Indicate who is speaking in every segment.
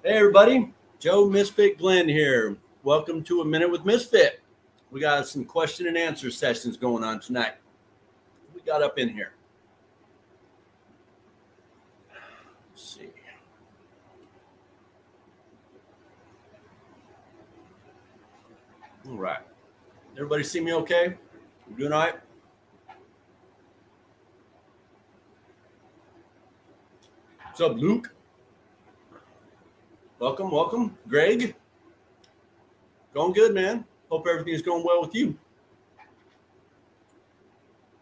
Speaker 1: Hey everybody, Joe Misfit Glenn here. Welcome to A Minute with Misfit. We got some question and answer sessions going on tonight. We got up in here. Let's see. All right. Everybody see me okay? You doing all right? What's up, Luke? Welcome. Greg? Going good, man. Hope everything's going well with you.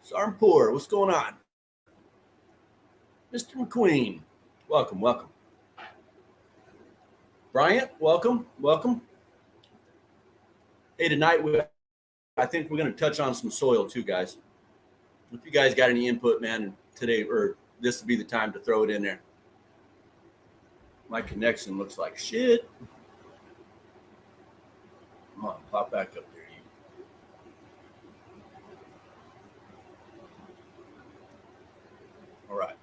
Speaker 1: Sarmpur, what's going on? Mr. McQueen, welcome. Bryant, welcome. Hey, tonight I think we're going to touch on some soil too, guys. If you guys got any input, man, today or this would be the time to throw it in there. My connection looks like shit. Come on, pop back up there. All right.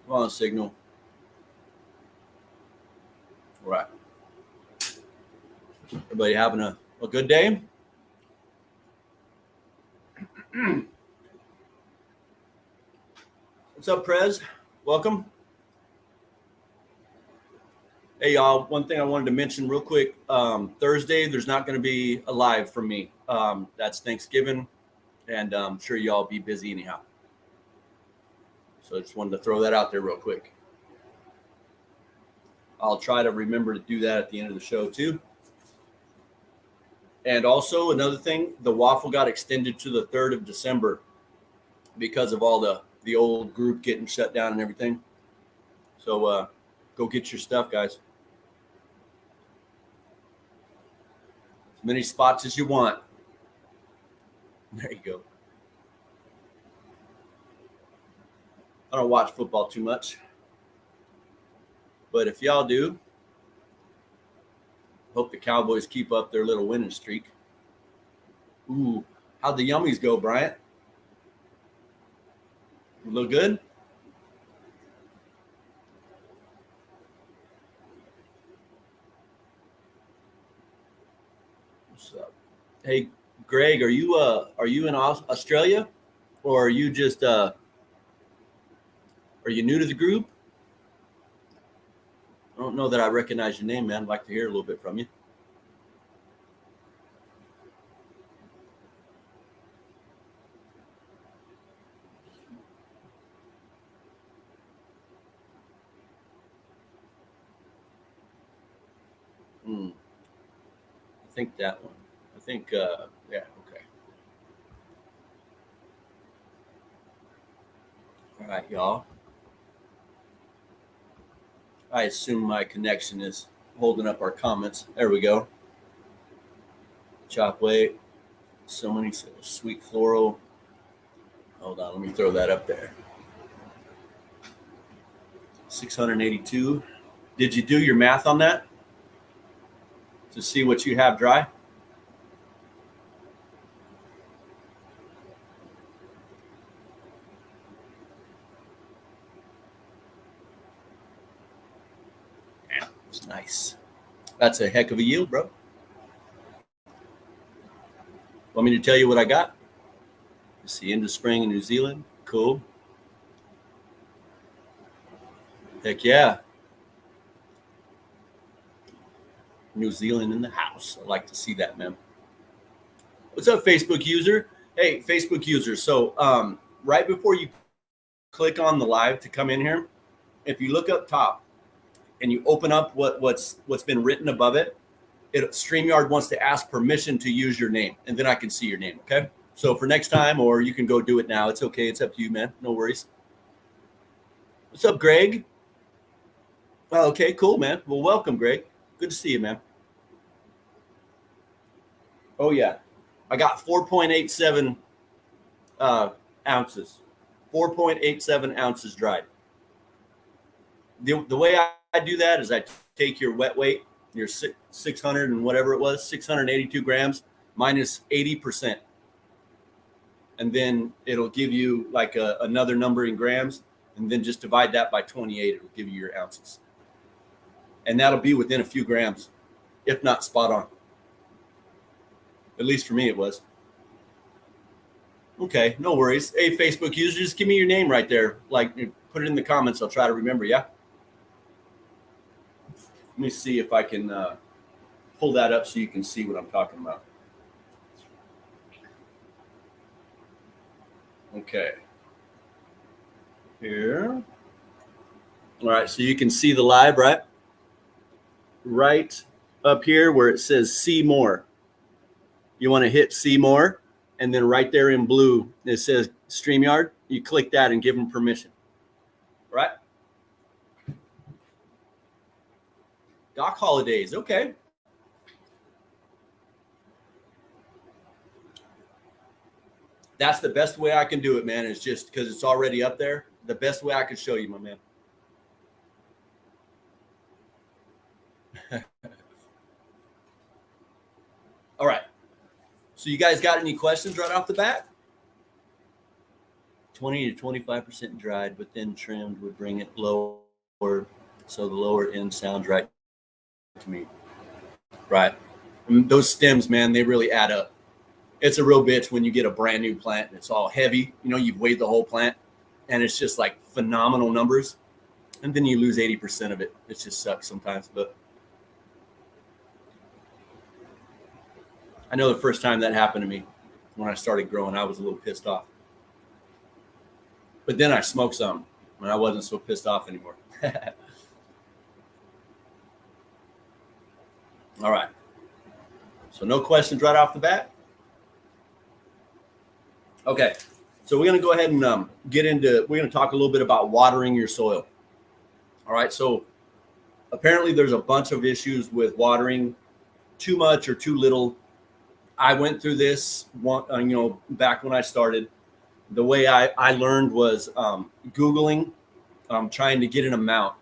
Speaker 1: Come on, signal. All right. Everybody having a good day? What's up, Prez? Welcome. Hey, y'all. One thing I wanted to mention real quick. Thursday, there's not going to be a live from me. That's Thanksgiving, and I'm sure y'all be busy anyhow. So I just wanted to throw that out there real quick. I'll try to remember to do that at the end of the show, too. And also, another thing, the waffle got extended to the 3rd of December because of all the old group getting shut down and everything. So go get your stuff, guys. As many spots as you want. There you go. I don't watch football too much. But if y'all do, hope the Cowboys keep up their little winning streak. Ooh, how'd the Yummies go, Bryant? Look good? What's up? Hey, Greg, are you in Australia, or are you just are you new to the group? I don't know that I recognize your name, man. I'd like to hear a little bit from you. I think that one. I think, yeah, okay. All right, y'all. I assume my connection is holding up our comments. There we go. Chop weight. So many sweet floral. Hold on, let me throw that up there. 682. Did you do your math on that to see what you have dry? Yeah, it's nice. That's a heck of a yield, bro. Want me to tell you what I got? It's the end of spring in New Zealand. Cool. Heck yeah. New Zealand in the house. I like to see that, man. What's up, Facebook user? Hey, Facebook user. So right before you click on the live to come in here, if you look up top and you open up what's been written above it, StreamYard wants to ask permission to use your name, and then I can see your name, okay? So for next time, or you can go do it now. It's okay. It's up to you, man. No worries. What's up, Greg? Oh, okay, cool, man. Well, welcome, Greg. Good to see you, man. Oh, yeah. I got 4.87 ounces. 4.87 ounces dried. The way I do that is I take your wet weight, your 600 and whatever it was, 682 grams minus 80%. and then it'll give you like another number in grams, and then just divide that by 28. It'll give you your ounces, and that'll be within a few grams, if not spot on. At least for me, it was. Okay, no worries. Hey, Facebook user, just give me your name right there. Like, put it in the comments. I'll try to remember. Yeah. Let me see if I can pull that up so you can see what I'm talking about. Okay. Here. All right, so you can see the live, right? Right up here where it says see more. You want to hit see more, and then right there in blue, it says StreamYard. You click that and give them permission. Right? Doc holidays. Okay. That's the best way I can do it, man. Is just because it's already up there. The best way I can show you, my man. All right. So you guys got any questions right off the bat? 20 to 25% dried, but then trimmed would bring it lower. So the lower end sounds right to me. Right. And those stems, man, they really add up. It's a real bitch when you get a brand new plant and it's all heavy. You know, you've weighed the whole plant and it's just like phenomenal numbers. And then you lose 80% of it. It just sucks sometimes. But I know the first time that happened to me when I started growing, I was a little pissed off. But then I smoked some and I wasn't so pissed off anymore. All right. So no questions right off the bat. Okay. So we're going to go ahead and we're going to talk a little bit about watering your soil. All right. So apparently there's a bunch of issues with watering too much or too little. I went through this back when I started. The way I learned was Googling, trying to get an amount.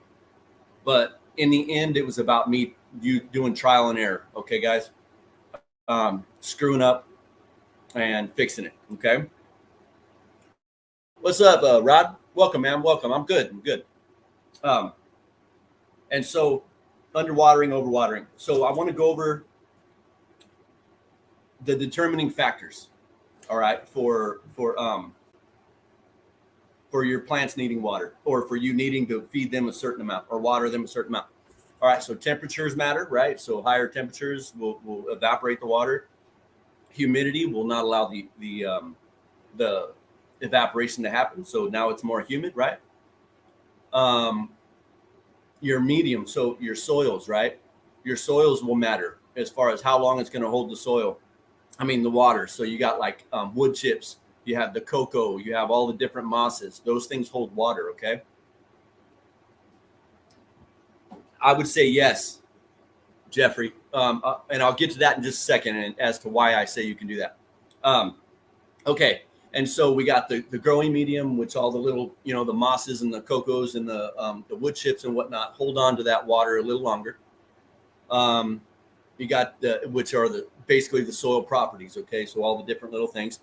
Speaker 1: But in the end, it was about you doing trial and error. Okay, guys? Screwing up and fixing it. Okay. What's up, Rod? Welcome, man. Welcome. I'm good. And so underwatering, overwatering. So I want to go over the determining factors. All right, for your plants needing water, or for you needing to feed them a certain amount or water them a certain amount. All right, so temperatures matter, right? So higher temperatures will evaporate the water. Humidity will not allow the evaporation to happen. So now it's more humid, right? Your medium, so your soils, right? Your soils will matter as far as how long it's going to hold the water. So you got like wood chips, you have the cocoa, you have all the different mosses. Those things hold water, okay? I would say yes, Jeffrey. And I'll get to that in just a second and as to why I say you can do that. Okay. And so we got the growing medium, which all the little, the mosses and the cocos and the wood chips and whatnot hold on to that water a little longer. You got which are basically the soil properties. Okay. So all the different little things.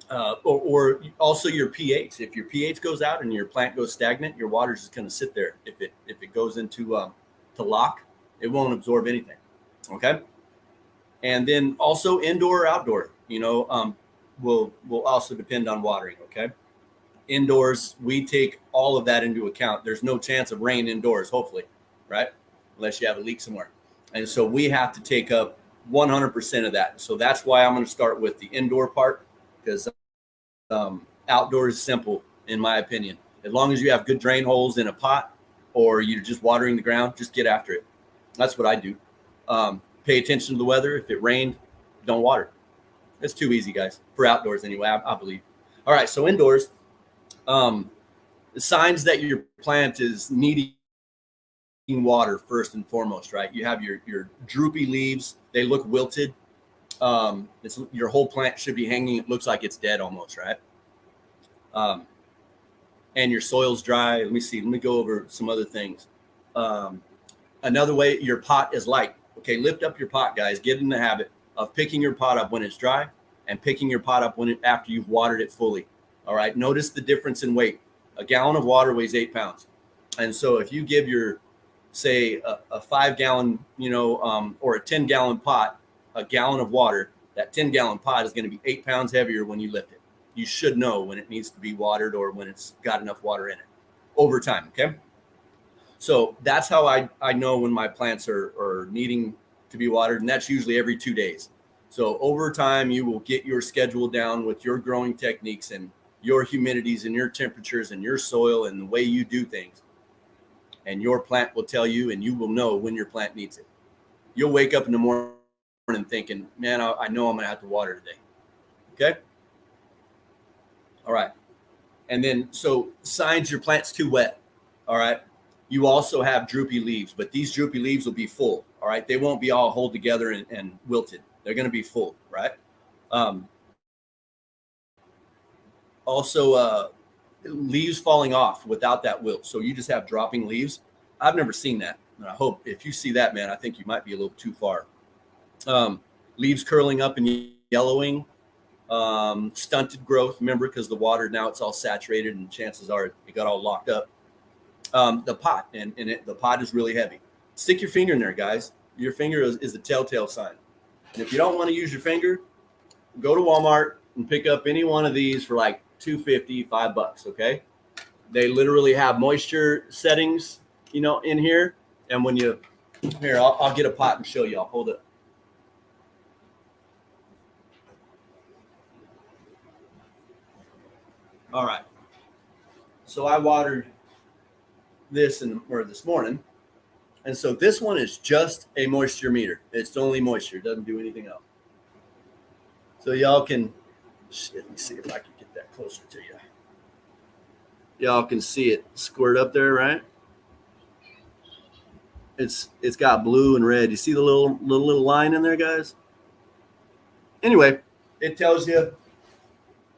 Speaker 1: Or also your pH. If your pH goes out and your plant goes stagnant, your water's just going to sit there. If it goes into to lock, it won't absorb anything. Okay. And then also indoor or outdoor, will also depend on watering. Okay. Indoors, we take all of that into account. There's no chance of rain indoors, hopefully, right? Unless you have a leak somewhere. And so we have to take up 100% of that. So that's why I'm going to start with the indoor part, because outdoor is simple, in my opinion. As long as you have good drain holes in a pot or you're just watering the ground, just get after it. That's what I do. Pay attention to the weather. If it rained, don't water. It's too easy, guys, for outdoors anyway, I believe. All right, so indoors, the signs that your plant is needing water first and foremost, right? You have your droopy leaves. They look wilted. Your whole plant should be hanging. It looks like it's dead almost, right? And your soil's dry. Let me see. Let me go over some other things. Another way, your pot is light. Okay, lift up your pot, guys. Get in the habit of picking your pot up when it's dry and picking your pot up after you've watered it fully. All right. Notice the difference in weight. A gallon of water weighs 8 pounds. And so if you give your, say, a 5-gallon, or a 10-gallon pot, a gallon of water, that 10-gallon pot is going to be 8 pounds heavier when you lift it. You should know when it needs to be watered or when it's got enough water in it over time. Okay. So that's how I know when my plants are needing to be watered. And that's usually every 2 days. So over time, you will get your schedule down with your growing techniques and your humidities and your temperatures and your soil and the way you do things. And your plant will tell you, and you will know when your plant needs it. You'll wake up in the morning thinking, man, I know I'm going to have to water today. Okay. All right. And then, so signs your plant's too wet. All right. You also have droopy leaves, but these droopy leaves will be full. All right. They won't be all hold together and wilted. They're going to be full. Right. Also, leaves falling off without that wilt. So you just have dropping leaves. I've never seen that. And I hope if you see that, man, I think you might be a little too far. Leaves curling up and yellowing, stunted growth. Remember, because the water now it's all saturated and chances are it got all locked up. The pot the pot is really heavy. Stick your finger in there, guys. Your finger is a telltale sign. And if you don't want to use your finger, go to Walmart and pick up any one of these for like $2.50, $5. Okay. They literally have moisture settings, in here. And when I'll get a pot and show you. I'll hold it. All right. So I watered this this morning. And so this one is just a moisture meter. It's only moisture. It doesn't do anything else. So y'all can, let me see if I can get that closer to you. Y'all can see it squirt up there, right? It's got blue and red. You see the little line in there, guys? Anyway, it tells you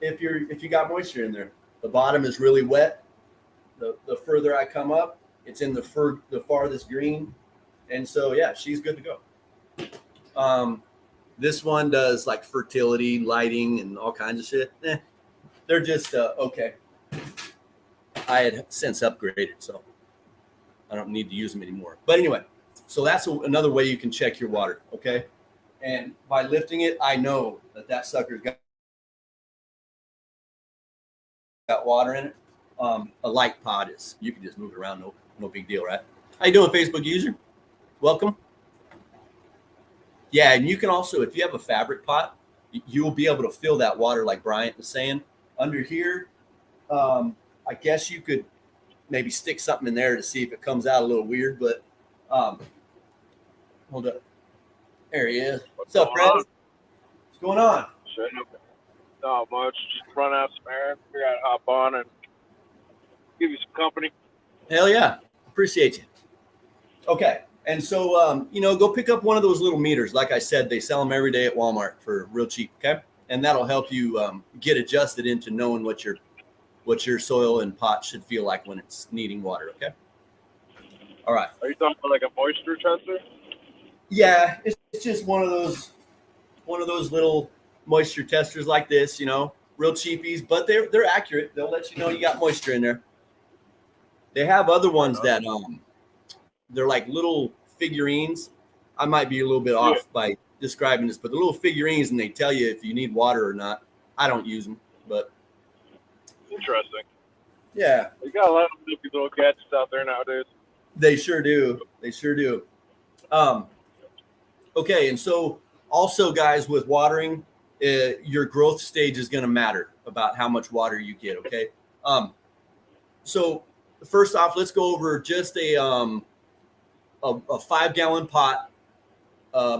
Speaker 1: if you got moisture in there. The bottom is really wet. The further I come up, it's in the farthest green. And so, yeah, she's good to go. This one does like fertility, lighting, and all kinds of shit. They're just okay. I had since upgraded, so I don't need to use them anymore. But anyway, so that's another way you can check your water, okay? And by lifting it, I know that sucker's got water in it. A light pot is, you can just move it around, no big deal, right? How you doing, Facebook user? Welcome. Yeah, and you can also, if you have a fabric pot, you will be able to fill that water like Bryant was saying. Under here, I guess you could maybe stick something in there to see if it comes out a little weird, but hold up. There he is. What's up, Fred? What's going on?
Speaker 2: Not much. Just run out some air. Figure out to hop on and give you some company.
Speaker 1: Hell yeah. Appreciate you. Okay. And so, go pick up one of those little meters. Like I said, they sell them every day at Walmart for real cheap. Okay. And that'll help you get adjusted into knowing what your soil and pot should feel like when it's needing water. Okay. All right.
Speaker 2: Are you talking about like a moisture tester?
Speaker 1: Yeah. It's just one of those little moisture testers like this, real cheapies, but they're accurate. They'll let you know you got moisture in there. They have other ones that they're like little figurines. I might be a little bit off by describing this, but the little figurines, and they tell you if you need water or not. I don't use them, but
Speaker 2: interesting.
Speaker 1: Yeah,
Speaker 2: you got a lot of little gadgets out there nowadays.
Speaker 1: They sure do. Okay, and so also, guys, with watering, your growth stage is going to matter about how much water you get. Okay. So first off, let's go over just a 5-gallon pot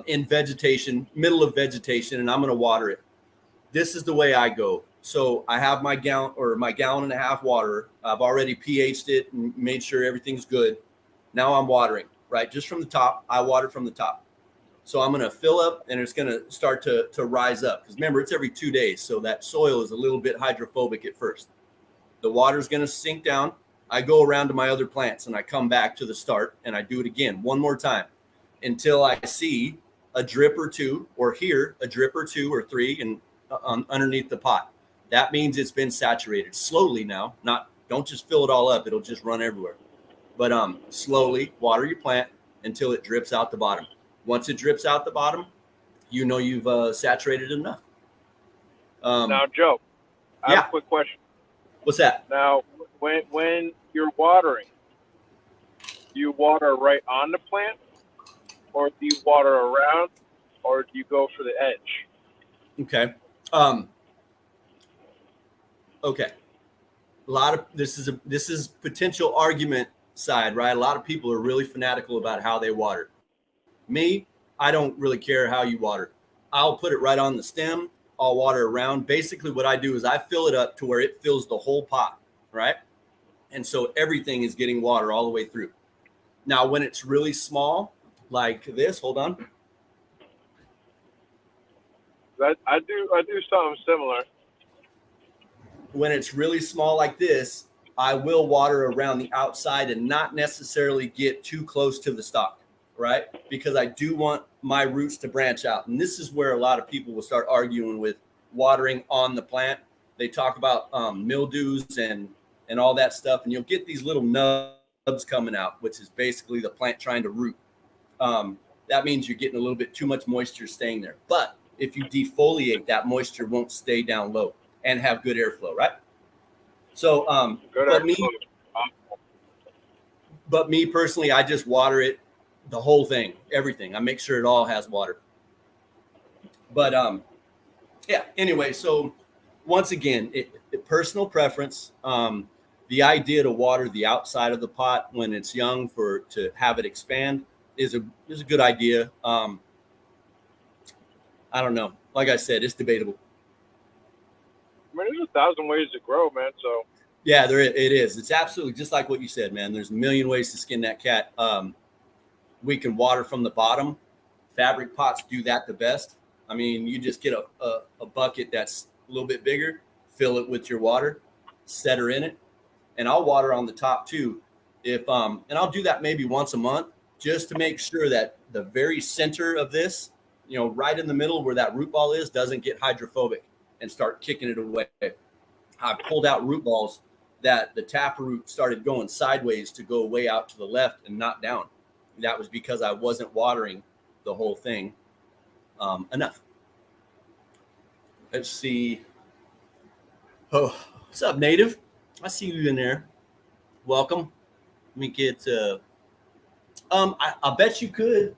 Speaker 1: in vegetation, middle of vegetation, and I'm going to water it. This is the way I go. So I have my gallon and a half water. I've already pH'd it and made sure everything's good. Now I'm watering, right? Just from the top. I water from the top. So I'm going to fill up and it's going to start to rise up. Because remember, it's every 2 days. So that soil is a little bit hydrophobic at first. The water's going to sink down. I go around to my other plants and I come back to the start and I do it again one more time until I see a drip or two, or hear a drip or 2 or 3. And underneath the pot. That means it's been saturated slowly now. Don't just fill it all up. It'll just run everywhere. But slowly water your plant until it drips out the bottom. Once it drips out the bottom, you know you've saturated enough.
Speaker 2: Now, Joe, I have a quick question.
Speaker 1: What's that?
Speaker 2: Now, when you're watering, do you water right on the plant, or do you water around, or do you go for the edge?
Speaker 1: Okay. Okay. A lot of this is potential argument side, right? A lot of people are really fanatical about how they water. Me, I don't really care how you water. I'll put it right on the stem. I'll water around. Basically, what I do is I fill it up to where it fills the whole pot, right? And so everything is getting water all the way through. Now, when it's really small, like this, hold on.
Speaker 2: I do something similar.
Speaker 1: When it's really small like this, I will water around the outside and not necessarily get too close to the stalk, right? Because I do want my roots to branch out. And this is where a lot of people will start arguing with watering on the plant. They talk about mildews and all that stuff, and you'll get these little nubs coming out, which is basically the plant trying to root. That means you're getting a little bit too much moisture staying there. But if you defoliate, that moisture won't stay down low and have good airflow, right? So, but me personally, I just water it, the whole thing, everything. I make sure it all has water. But yeah. Anyway, so once again, personal preference. The idea to water the outside of the pot when it's young to have it expand is a good idea. I don't know. Like I said, it's debatable.
Speaker 2: I mean, there's 1,000 ways to grow, man. So
Speaker 1: yeah, it is. It's absolutely just like what you said, man. There's a million ways to skin that cat. We can water from the bottom. Fabric pots do that the best. I mean, you just get a bucket that's a little bit bigger, fill it with your water, set her in it, and I'll water on the top too. And I'll do that maybe once a month just to make sure that the very center of this, right in the middle where that root ball is, doesn't get hydrophobic and start kicking it away. I pulled out root balls that the taproot started going sideways to go way out to the left and not down. That was because I wasn't watering the whole thing enough. Let's see. Oh, what's up, Native? I see you in there. Welcome. Let me get. I bet you could.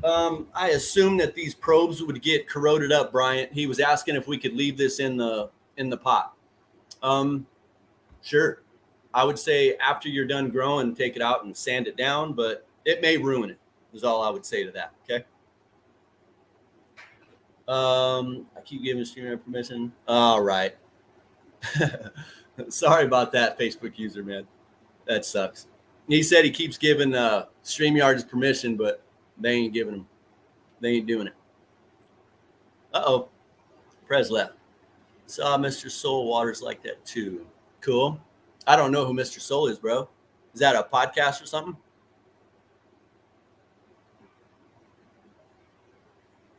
Speaker 1: I assume that these probes would get corroded up, Bryant. He was asking if we could leave this in the pot. Sure. I would say after you're done growing, take it out and sand it down, but it may ruin it, is all I would say to that. Okay. I keep giving streamer permission. All right. Sorry about that, Facebook user, man. That sucks. He said he keeps giving StreamYard's permission, but they ain't giving him. They ain't doing it. Uh-oh. Prez left. Saw Mr. Soul waters like that too. Cool. I don't know who Mr. Soul is, bro. Is that a podcast or something?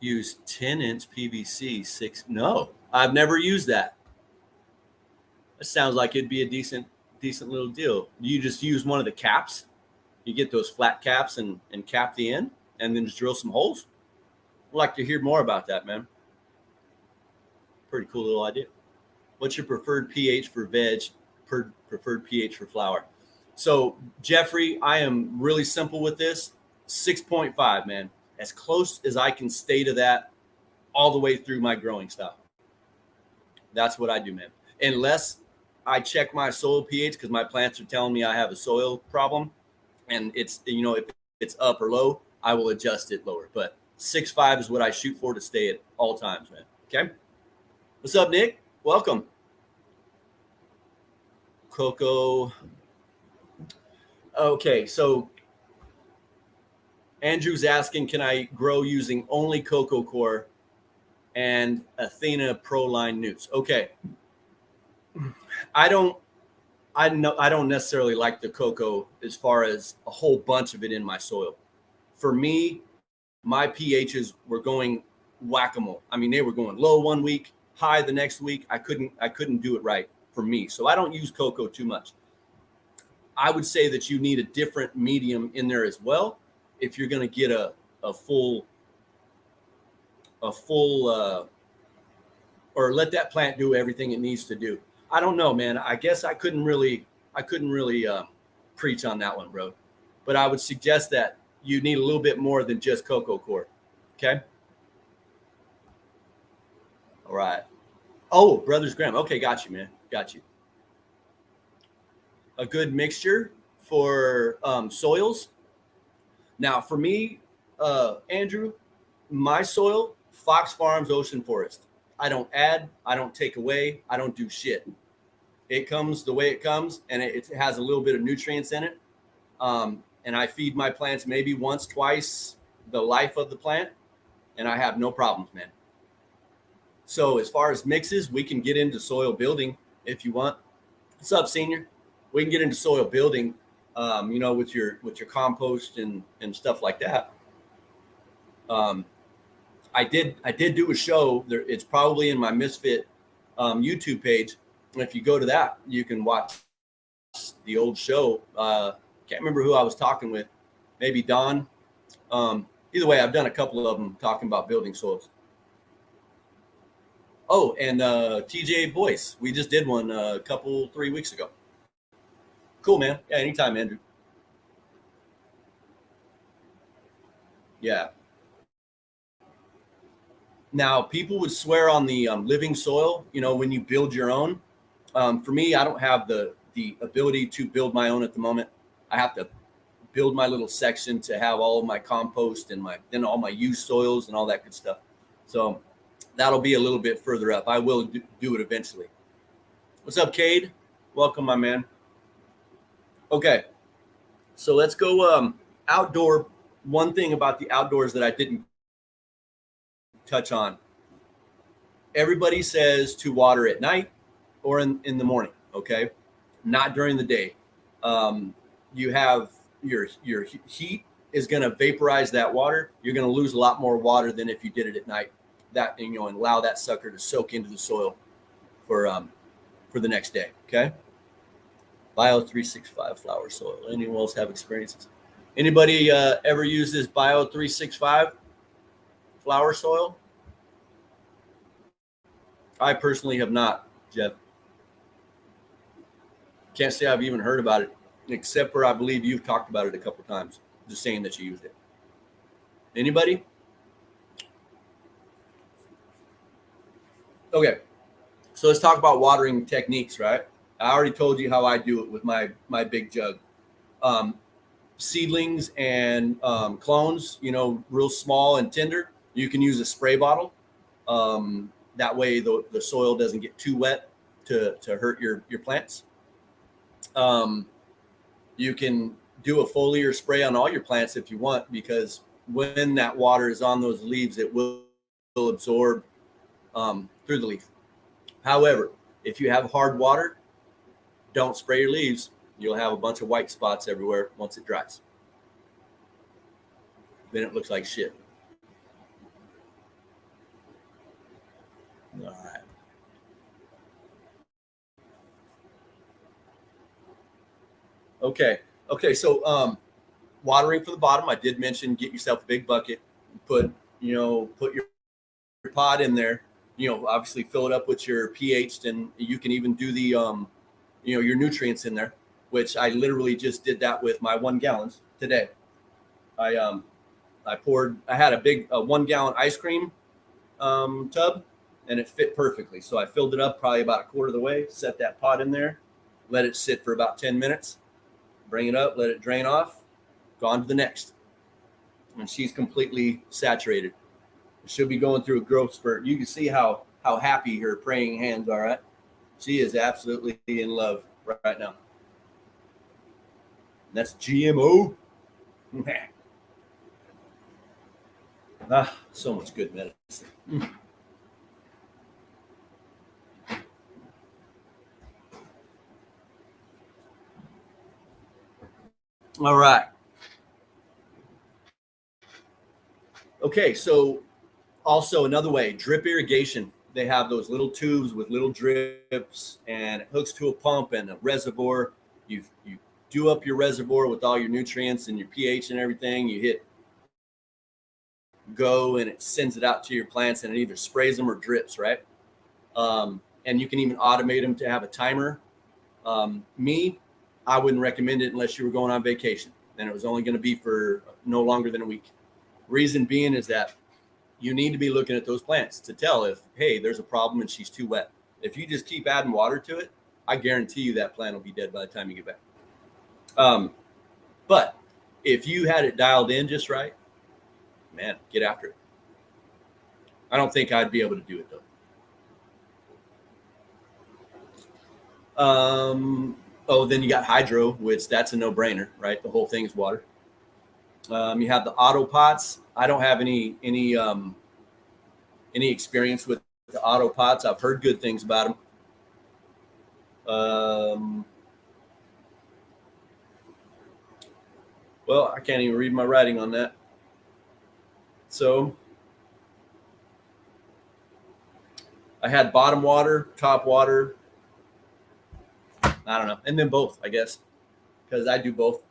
Speaker 1: Use 10-inch PVC 6. No, I've never used that. That sounds like it'd be a decent little deal. You just use one of the caps. You get those flat caps and cap the end and then just drill some holes. I'd like to hear more about that, man. Pretty cool little idea. What's your preferred pH for veg? Preferred pH for flower? So, Jeffrey, I am really simple with this. 6.5, man. As close as I can stay to that all the way through my growing style. That's what I do, man. Unless I check my soil pH because my plants are telling me I have a soil problem and it's, if it's up or low, I will adjust it lower. But 6.5 is what I shoot for to stay at all times, man. Okay. What's up, Nick? Welcome. Coco. Okay, so Andrew's asking, can I grow using only Coco Core and Athena Proline Newts? Okay. I don't necessarily like the cocoa as far as a whole bunch of it in my soil. For me, my pHs were going whack-a-mole. I mean, they were going low one week, high the next week. I couldn't do it right for me. So I don't use cocoa too much. I would say that you need a different medium in there as well if you're going to get a full or let that plant do everything it needs to do. I don't know, man. I guess I couldn't really preach on that one, bro. But I would suggest that you need a little bit more than just cocoa core. Okay. All right. Oh, Brothers Graham. Okay, got you, man. Got you. A good mixture for soils. Now, for me, Andrew, my soil, Fox Farms Ocean Forest. I don't add, I don't take away, I don't do shit. It comes the way it comes, and it has a little bit of nutrients in it. And I feed my plants maybe once, twice the life of the plant, and I have no problems, man. So as far as mixes, we can get into soil building if you want. What's up, senior? We can get into soil building, with your compost and stuff like that. I did do a show there. It's probably in my Misfit YouTube page. And if you go to that, you can watch the old show. Can't remember who I was talking with. Maybe Don. Either way, I've done a couple of them talking about building soils. Oh, and TJ Boyce. We just did one 3 weeks ago. Cool, man. Yeah, anytime, Andrew. Yeah. Now, people would swear on the living soil, when you build your own. For me, I don't have the ability to build my own at the moment. I have to build my little section to have all of my compost and then all my used soils and all that good stuff. So that'll be a little bit further up. I will do it eventually. What's up, Cade? Welcome, my man. Okay, so let's go outdoor. One thing about the outdoors that I didn't touch on. Everybody says to water at night or in the morning, okay? Not during the day. You have your heat is going to vaporize that water. You're going to lose a lot more water than if you did it at night. That and allow that sucker to soak into the soil for the next day, okay? Bio 365 flower soil. Anyone else have experiences? Anybody ever use this Bio 365 flower soil? I personally have not, Jeff. Can't say I've even heard about it, except for I believe you've talked about it a couple times, just saying that you used it. Anybody? Okay, so let's talk about watering techniques, right? I already told you how I do it with my big jug. Seedlings and clones, real small and tender. You can use a spray bottle. That way the soil doesn't get too wet to hurt your plants. You can do a foliar spray on all your plants if you want, because when that water is on those leaves, it will absorb through the leaf. However, if you have hard water, don't spray your leaves. You'll have a bunch of white spots everywhere once it dries. Then it looks like shit. All right. Okay. So watering for the bottom, I did mention get yourself a big bucket. Put your pot in there. Obviously fill it up with your pH, and you can even do the your nutrients in there, which I literally just did that with my 1 gallons today. I had a big 1 gallon ice cream tub, and it fit perfectly. So I filled it up probably about a quarter of the way, set that pot in there, let it sit for about 10 minutes, bring it up, let it drain off, go on to the next. And she's completely saturated. She'll be going through a growth spurt. You can see how happy her praying hands are at. She is absolutely in love right now. That's GMO. So much good medicine. All right. Okay, so Also, another way, drip irrigation. They have those little tubes with little drips, and it hooks to a pump and a reservoir. You do up your reservoir with all your nutrients and your pH and everything. You hit go, and it sends it out to your plants, and it either sprays them or drips, right? And you can even automate them to have a timer. I wouldn't recommend it unless you were going on vacation, and it was only going to be for no longer than a week. Reason being is that you need to be looking at those plants to tell if, hey, there's a problem and she's too wet. If you just keep adding water to it, I guarantee you that plant will be dead by the time you get back. But if you had it dialed in just right, man, get after it. I don't think I'd be able to do it though. Then you got hydro, which that's a no-brainer, right? The whole thing is water. You have the auto pots. I don't have any experience with the auto pots. I've heard good things about them. Well, I can't even read my writing on that. So I had bottom water, top water. I don't know. And then both, I guess, because I do both.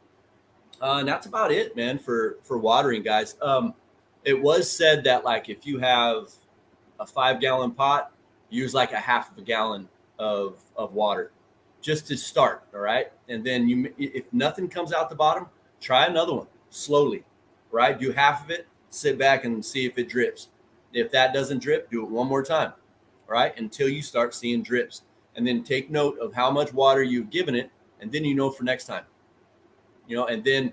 Speaker 1: And that's about it, man, for watering, guys. It was said that, like, if you have a 5-gallon pot, use like a half of a gallon of water just to start. All right. And then if nothing comes out the bottom, try another one slowly, right? Do half of it, sit back and see if it drips. If that doesn't drip, do it one more time, right? Until you start seeing drips. And then take note of how much water you've given it. And then you know for next time, and then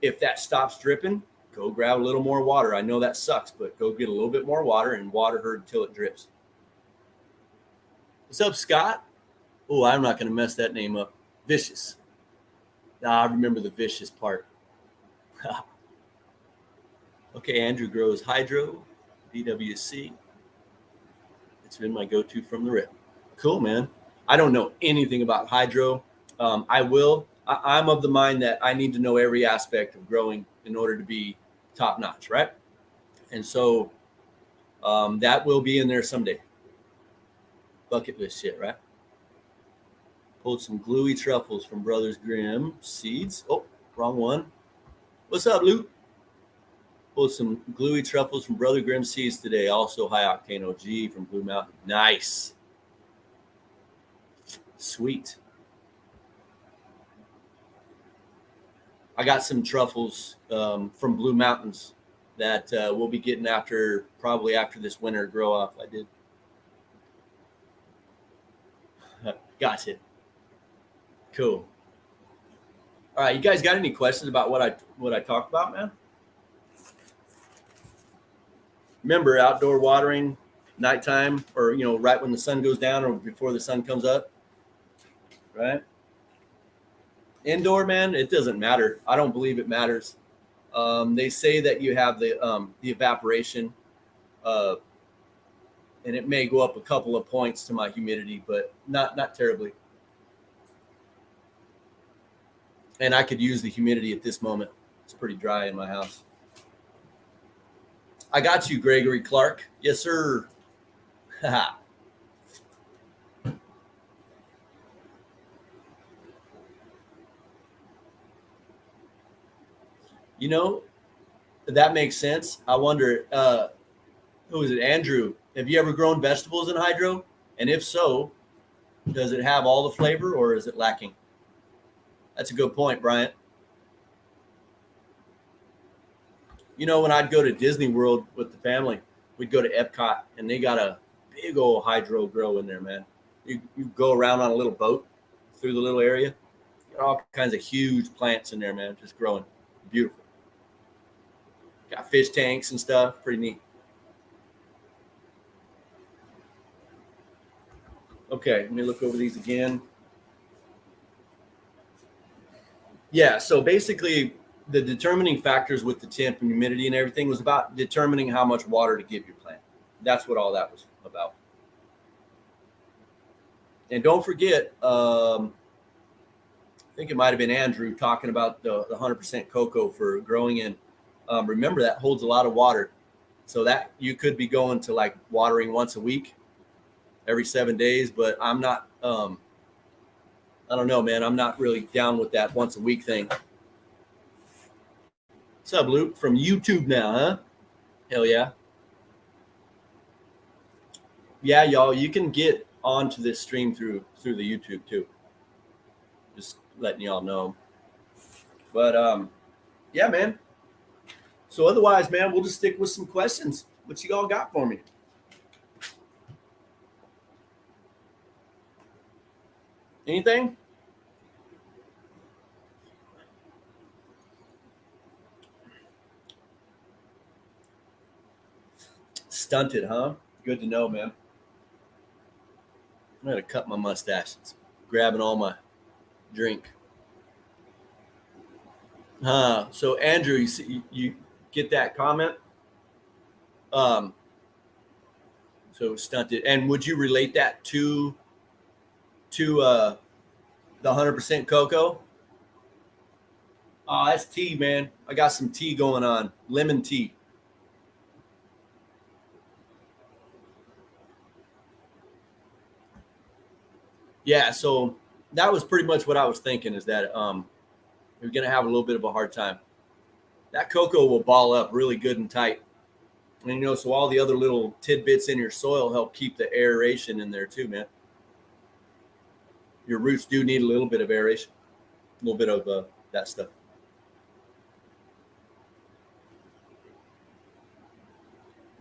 Speaker 1: if that stops dripping, go grab a little more water. I know that sucks, but go get a little bit more water and water her until it drips. What's up, Scott? Oh, I'm not going to mess that name up. Vicious. I remember the vicious part. Okay, Andrew grows hydro, DWC. It's been my go-to from the rip. Cool, man. I don't know anything about hydro. I will. I'm of the mind that I need to know every aspect of growing in order to be top notch, right? And so that will be in there someday. Bucket list shit, right? Pulled some gluey truffles from Brothers Grimm seeds. Oh, wrong one. What's up, Luke? Pulled some gluey truffles from Brother Grimm seeds today. Also high octane OG from Blue Mountain. Nice. Sweet. I got some truffles from Blue Mountains that we'll be getting probably after this winter grow off. I did. Gotcha. Cool. All right, you guys got any questions about what I talked about, man? Remember, outdoor watering, nighttime, or right when the sun goes down or before the sun comes up, right? Indoor, man, it doesn't matter. I don't believe it matters. They say that you have the evaporation, and it may go up a couple of points to my humidity, but not terribly. And I could use the humidity at this moment. It's pretty dry in my house. I got you, Gregory Clark. Yes, sir. That makes sense. I wonder, who is it? Andrew, have you ever grown vegetables in hydro? And if so, does it have all the flavor or is it lacking? That's a good point, Bryant. When I'd go to Disney World with the family, we'd go to Epcot, and they got a big old hydro grow in there, man. You go around on a little boat through the little area. Got all kinds of huge plants in there, man, just growing. Beautiful. Got fish tanks and stuff. Pretty neat. Okay, let me look over these again. Yeah, so basically the determining factors with the temp and humidity and everything was about determining how much water to give your plant. That's what all that was about. And don't forget, I think it might have been Andrew talking about the 100% cocoa for growing in. Remember, that holds a lot of water. So that you could be going to like watering once a week, every 7 days. But I'm not. I don't know, man. I'm not really down with that once a week thing. What's up, Luke? From YouTube now, huh? Hell yeah. Yeah, y'all. You can get onto this stream through the YouTube too. Just letting y'all know. But yeah, man. So otherwise, man, we'll just stick with some questions. What you all got for me? Anything? Stunted, huh? Good to know, man. I'm gonna cut my mustache. It's grabbing all my drink. So Andrew, you see, you get that comment? Um, so stunted. And would you relate that to the 100% cocoa? Oh, that's tea, man. I got some tea going on. Lemon tea. Yeah, so that was pretty much what I was thinking is that you're gonna have a little bit of a hard time. That cocoa will ball up really good and tight. And so all the other little tidbits in your soil help keep the aeration in there too, man. Your roots do need a little bit of aeration, a little bit of that stuff.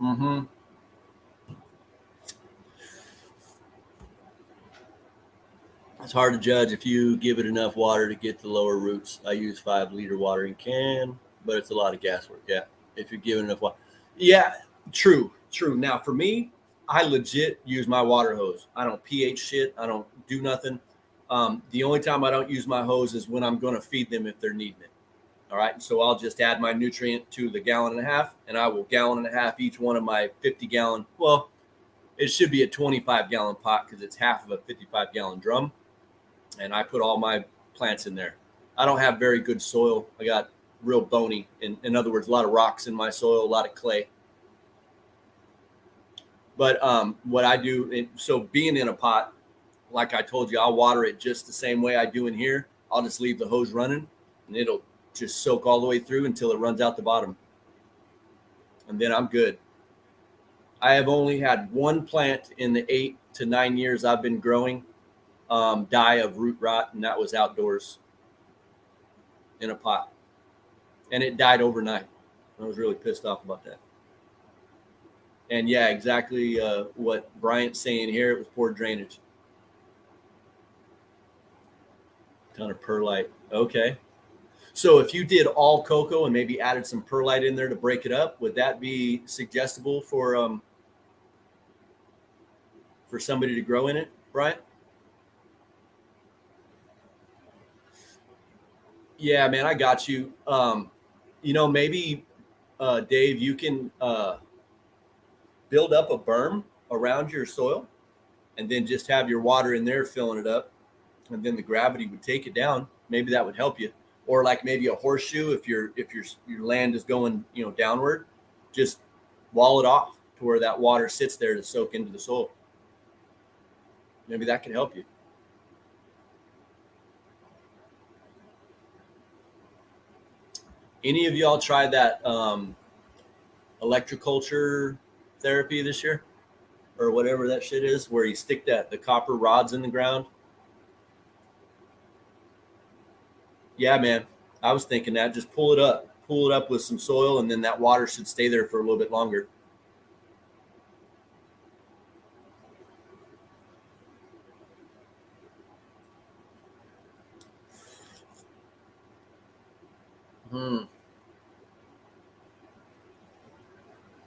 Speaker 1: Mm-hmm. It's hard to judge if you give it enough water to get the lower roots. I use 5 liter watering can, but it's a lot of gas work. Yeah, if you're giving enough water. Yeah, true. Now for me, I legit use my water hose. I don't pH shit. I don't do nothing. The only time I don't use my hose is when I'm going to feed them if they're needing it. All right. So I'll just add my nutrient to the 1.5 gallon, and I will 1.5 gallon each one of my 50-gallon. Well, it should be a 25-gallon pot because it's half of a 55-gallon drum. And I put all my plants in there. I don't have very good soil. I got real bony. In other words, a lot of rocks in my soil, a lot of clay. But what I do, so being in a pot, like I told you, I'll water it just the same way I do in here. I'll just leave the hose running, and it'll just soak all the way through until it runs out the bottom. And then I'm good. I have only had one plant in the 8 to 9 years I've been growing die of root rot, and that was outdoors in a pot. And it died overnight. I was really pissed off about that. And yeah, exactly what Bryant's saying here. It was poor drainage. Ton of perlite. Okay. So if you did all cocoa and maybe added some perlite in there to break it up, would that be suggestible for somebody to grow in it, Bryant? Yeah, man, I got you. Maybe Dave, you can build up a berm around your soil, and then just have your water in there filling it up, and then the gravity would take it down. Maybe that would help you. Or like maybe a horseshoe if your land is going downward, just wall it off to where that water sits there to soak into the soil. Maybe that could help you. Any of y'all tried that electroculture therapy this year, or whatever that shit is, where you stick the copper rods in the ground? Yeah, man. I was thinking that. Just pull it up with some soil, and then that water should stay there for a little bit longer.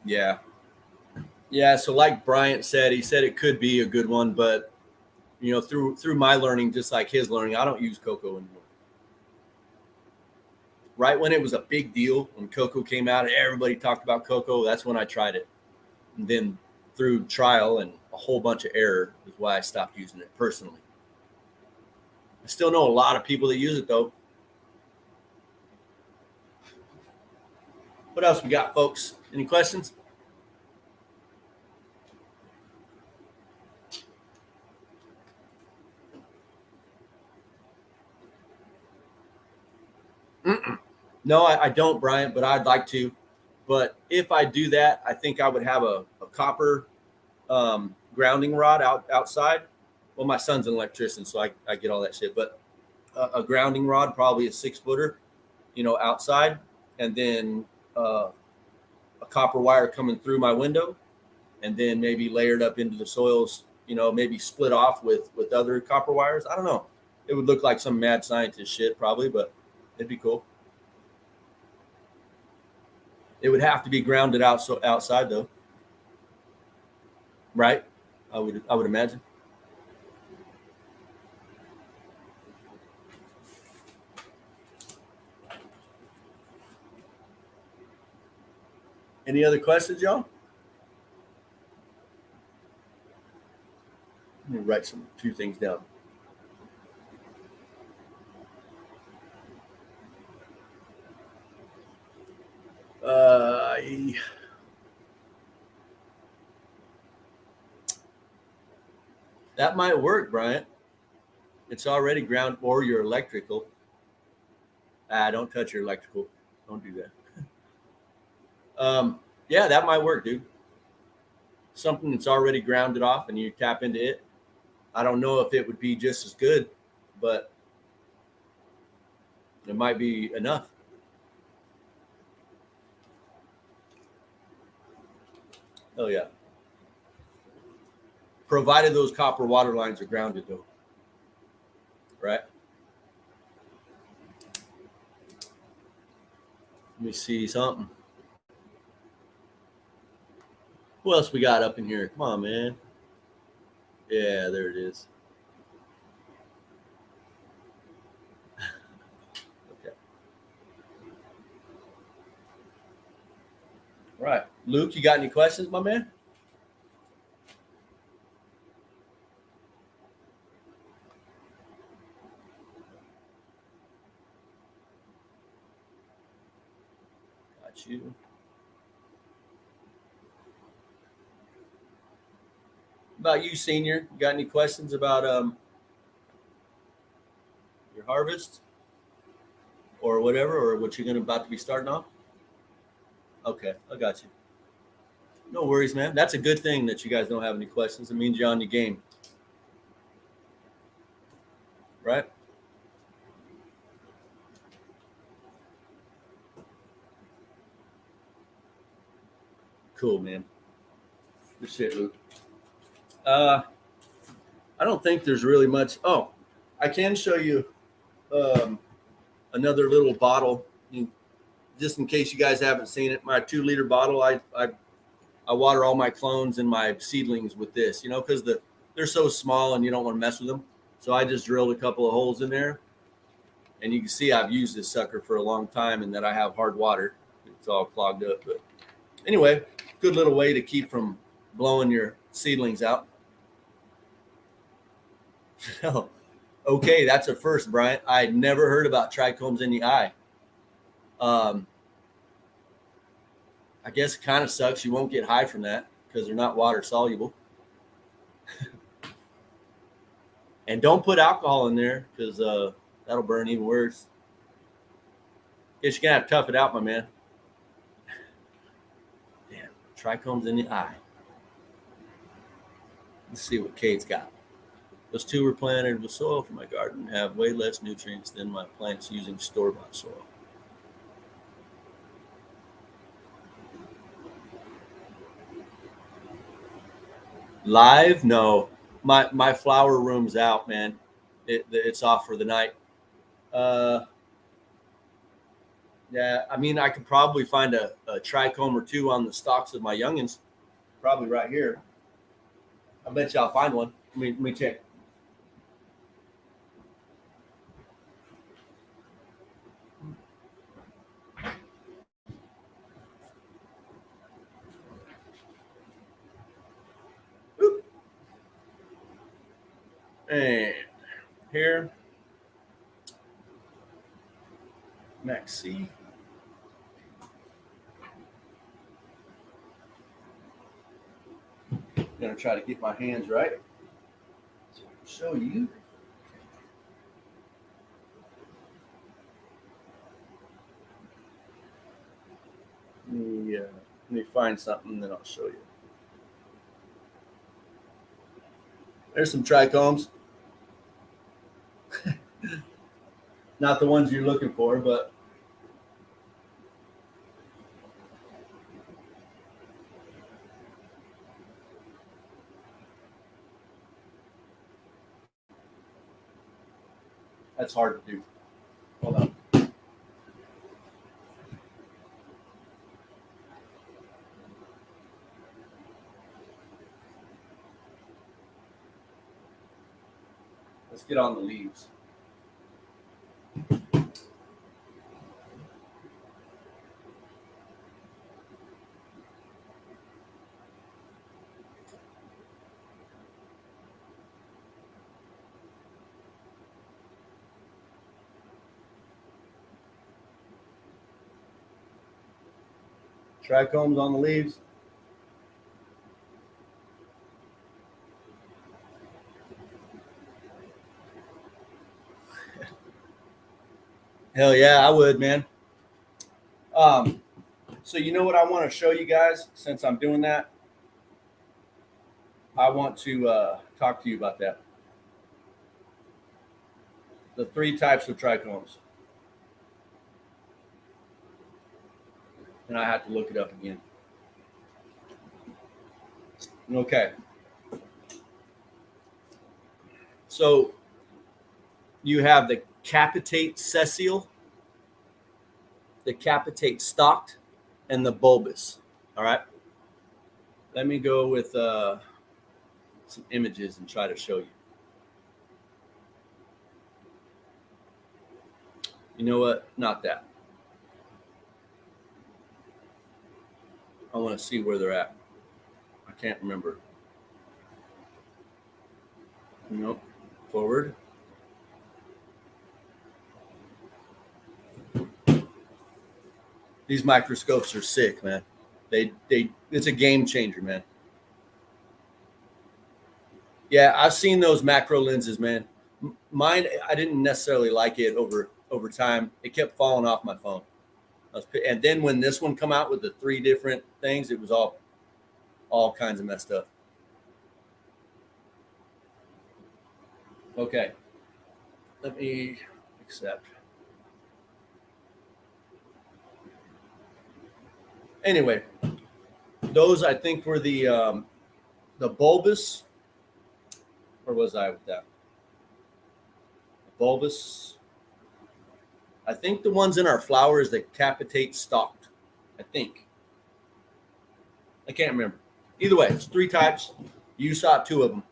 Speaker 1: Yeah. Yeah. So like Bryant said, he said it could be a good one, but through my learning, just like his learning, I don't use cocoa anymore. Right when it was a big deal, when cocoa came out and everybody talked about cocoa, that's when I tried it. And then through trial and a whole bunch of error is why I stopped using it personally. I still know a lot of people that use it though. What else we got, folks? Any questions? No, I don't, Brian, but I'd like to. But if I do that, I think I would have a copper grounding rod outside. Well, my son's an electrician, so I get all that shit. But a grounding rod, probably a 6-footer, outside, and then a copper wire coming through my window, and then maybe layered up into the soils, maybe split off with other copper wires. I don't know. It would look like some mad scientist shit probably, but it'd be cool. It would have to be grounded out outside though, right? I would imagine. Any other questions, y'all? Let me write a few things down. That might work, Bryant. It's already ground, or your electrical. Don't touch your electrical. Don't do that. Yeah, that might work, dude. Something that's already grounded off and you tap into it. I don't know if it would be just as good, but it might be enough. Oh, yeah. Provided those copper water lines are grounded, though. Right? Let me see something. Who else we got up in here? Come on, man. Yeah, there it is. Okay. All right. Luke, you got any questions, my man? Got you. About you, senior? You got any questions about your harvest or whatever, or what you're about to be starting off? Okay, I got you. No worries, man. That's a good thing that you guys don't have any questions. It means you're on your game, right? Cool, man. Good shit, Luke. I don't think there's really much. Oh, I can show you um, another little bottle, just in case you guys haven't seen it. My 2-liter bottle. I water all my clones and my seedlings with this, because they're so small and you don't want to mess with them. So I just drilled a couple of holes in there, and you can see I've used this sucker for a long time, and that I have hard water. It's all clogged up, but anyway, good little way to keep from blowing your seedlings out. Okay, that's a first, Bryant. I'd never heard about trichomes in the eye. I guess it kind of sucks. You won't get high from that because they're not water soluble. And don't put alcohol in there because that'll burn even worse. Guess you're gonna have to tough it out, my man. Damn, trichomes in the eye. Let's see what Kate's got. Those 2 were planted with soil from my garden, have way less nutrients than my plants using store-bought soil. Live? No. My flower room's out, man. It's off for the night. Yeah, I mean, I could probably find a trichome or 2 on the stalks of my youngins. Probably right here. I bet you I'll find one. Let me check. Oop. And here. Max C. I'm gonna try to get my hands right. Show you. me find something, and then I'll show you. There's some trichomes. Not the ones you're looking for, but that's hard to do. Hold on. Let's get on the leaves. Trichomes on the leaves. Hell yeah, I would, man. So you know what I want to show you guys since I'm doing that? I want to talk to you about that. The 3 types of trichomes. And I have to look it up again. Okay. So you have the capitate sessile, the capitate stalked, and the bulbous. All right. Let me go with some images and try to show you. You know what? Not that. I want to see where they're at. I can't remember. Nope. Forward. These microscopes are sick, man. It's a game changer, man. Yeah, I've seen those macro lenses, man. Mine, I didn't necessarily like it over time. It kept falling off my phone. And then when this one come out with the 3 different things, it was all kinds of messed up. Okay. Let me accept. Anyway, those I think were the bulbous. Where was I with that? Bulbous. I think the ones in our flower is the capitate stalked. I think. I can't remember. Either way, it's 3 types. You saw 2 of them.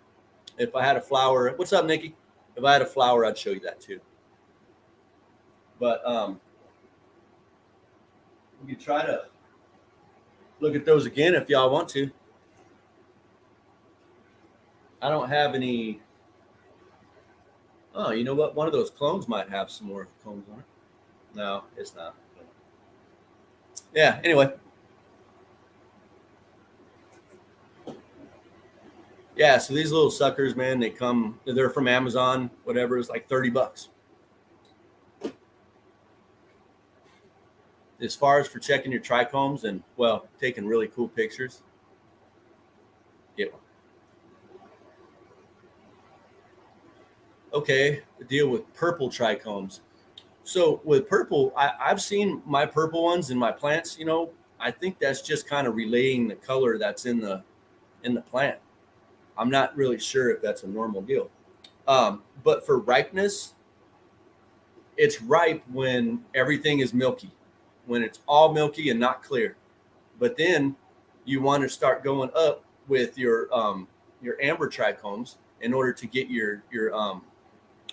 Speaker 1: If I had a flower, what's up, Nikki? If I had a flower, I'd show you that too. But you try to look at those again if y'all want to. I don't have any. Oh, you know what? One of those clones might have some more cones on it. No, it's not. Yeah, anyway. Yeah, so these little suckers, man, they're from Amazon, whatever, it's like $30. As far as for checking your trichomes and, well, taking really cool pictures, get one. Okay, the deal with purple trichomes. So with purple, I've seen my purple ones in my plants, I think that's just kind of relaying the color that's in the plant. I'm not really sure if that's a normal deal. But for ripeness, it's ripe when everything is milky, when it's all milky and not clear. But then you want to start going up with your amber trichomes in order to get your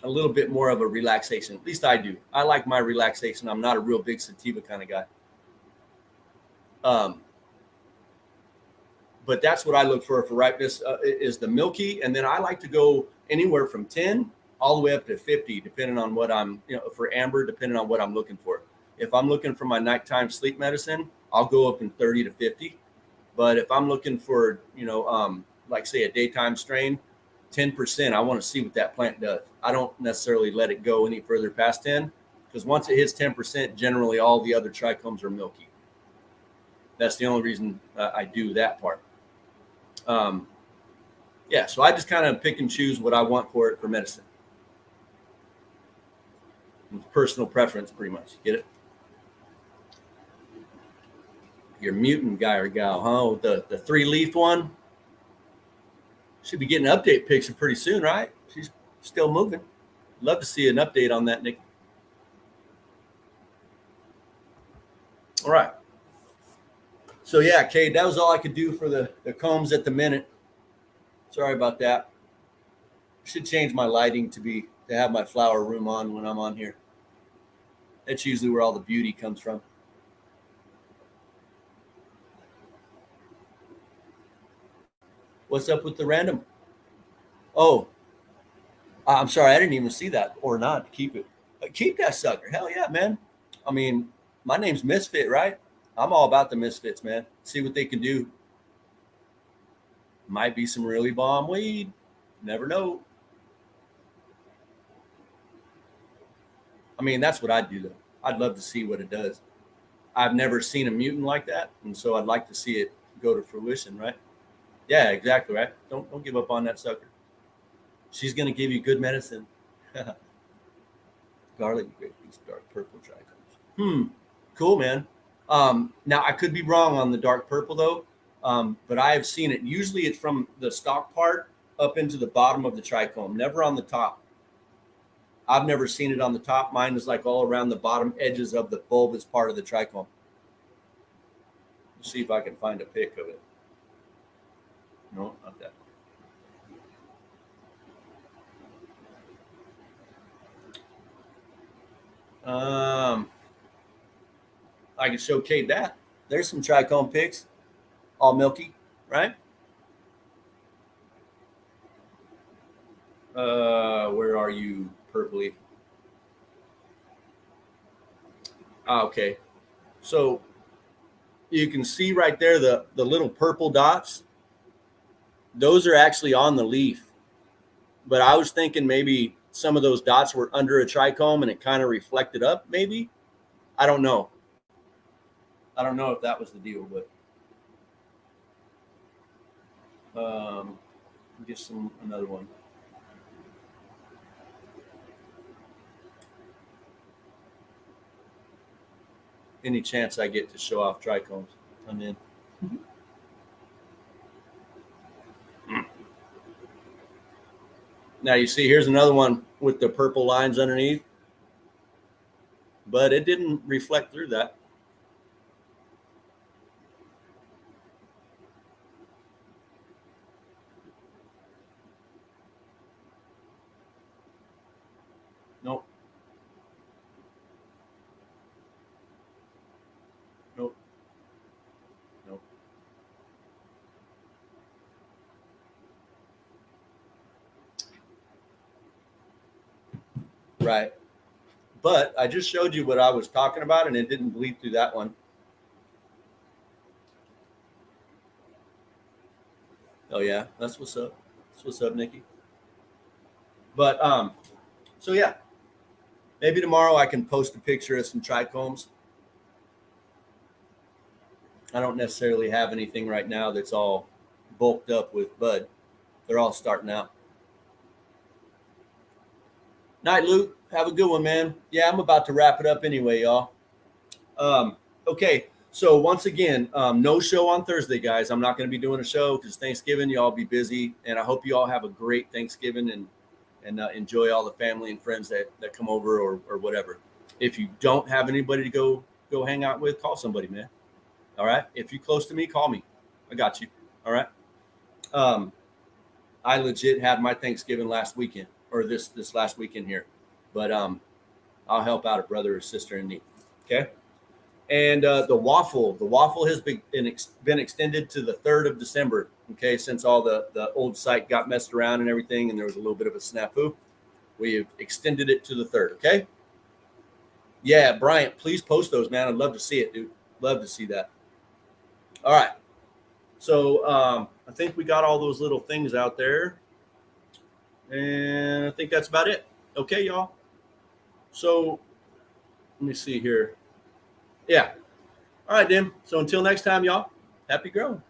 Speaker 1: a little bit more of a relaxation. At least I do. I like my relaxation. I'm not a real big sativa kind of guy. But that's what I look for ripeness is the milky. And then I like to go anywhere from 10 all the way up to 50, depending on what I'm, for amber, depending on what I'm looking for. If I'm looking for my nighttime sleep medicine, I'll go up in 30 to 50. But if I'm looking for, like say a daytime strain, 10%, I want to see what that plant does. I don't necessarily let it go any further past 10 because once it hits 10%, generally all the other trichomes are milky. That's the only reason I do that part. Yeah, so I just kind of pick and choose what I want for it for medicine. It's personal preference, pretty much. Get it? Your mutant guy or gal, huh? The 3-leaf one. Should be getting an update picture pretty soon, right? She's still moving. Love to see an update on that, Nick. All right. So yeah, Cade, that was all I could do for the combs at the minute. Sorry about that. Should change my lighting to have my flower room on when I'm on here. That's usually where all the beauty comes from. What's up with the random? Oh, I'm sorry, I didn't even see that or not. Keep it. Keep that sucker. Hell yeah, man. I mean, my name's Misfit, right? I'm all about the misfits, man. See what they can do. Might be some really bomb weed. Never know. I mean, that's what I'd do, though. I'd love to see what it does. I've never seen a mutant like that, and so I'd like to see it go to fruition, right? Yeah, exactly, right? Don't give up on that sucker. She's gonna give you good medicine. Garlic grape, these dark purple trichomes. Cool, man. Now I could be wrong on the dark purple though, but I have seen it. Usually, it's from the stalk part up into the bottom of the trichome, never on the top. I've never seen it on the top. Mine is like all around the bottom edges of the bulbous part of the trichome. Let's see if I can find a pic of it. No, not that. I can show Kate that. There's some trichome pics, all milky, right? Where are you, purpley? Okay. So you can see right there the little purple dots. Those are actually on the leaf. But I was thinking maybe some of those dots were under a trichome and it kind of reflected up, maybe. I don't know. I don't know if that was the deal, but get another one. Any chance I get to show off trichomes, I'm in. Now you see, here's another one with the purple lines underneath, but it didn't reflect through that. Nope. Nope. Nope. Right. But I just showed you what I was talking about, and it didn't bleed through that one. Oh yeah, that's what's up. That's what's up, Nikki. But so yeah, maybe tomorrow I can post a picture of some trichomes. I don't necessarily have anything right now that's all bulked up with bud. They're all starting out. Night, Luke. Have a good one, man. Yeah, I'm about to wrap it up anyway, y'all. Okay, so once again, no show on Thursday, guys. I'm not going to be doing a show because Thanksgiving, y'all be busy, and I hope you all have a great Thanksgiving and enjoy all the family and friends that come over or whatever. If you don't have anybody to go hang out with, call somebody, man. All right. If you're close to me, call me. I got you. All right. I legit had my Thanksgiving last weekend or this last weekend here, but I'll help out a brother or sister in need. Okay. And the waffle has been extended to the 3rd of December. Okay, since all the old site got messed around and everything, and there was a little bit of a snafu, we have extended it to the 3rd. Okay. Yeah, Bryant, please post those, man. I'd love to see it, dude. Love to see that. All right. So I think we got all those little things out there, and I think that's about it. Okay, y'all. So let me see here. Yeah. All right, then. So until next time, y'all, happy growing.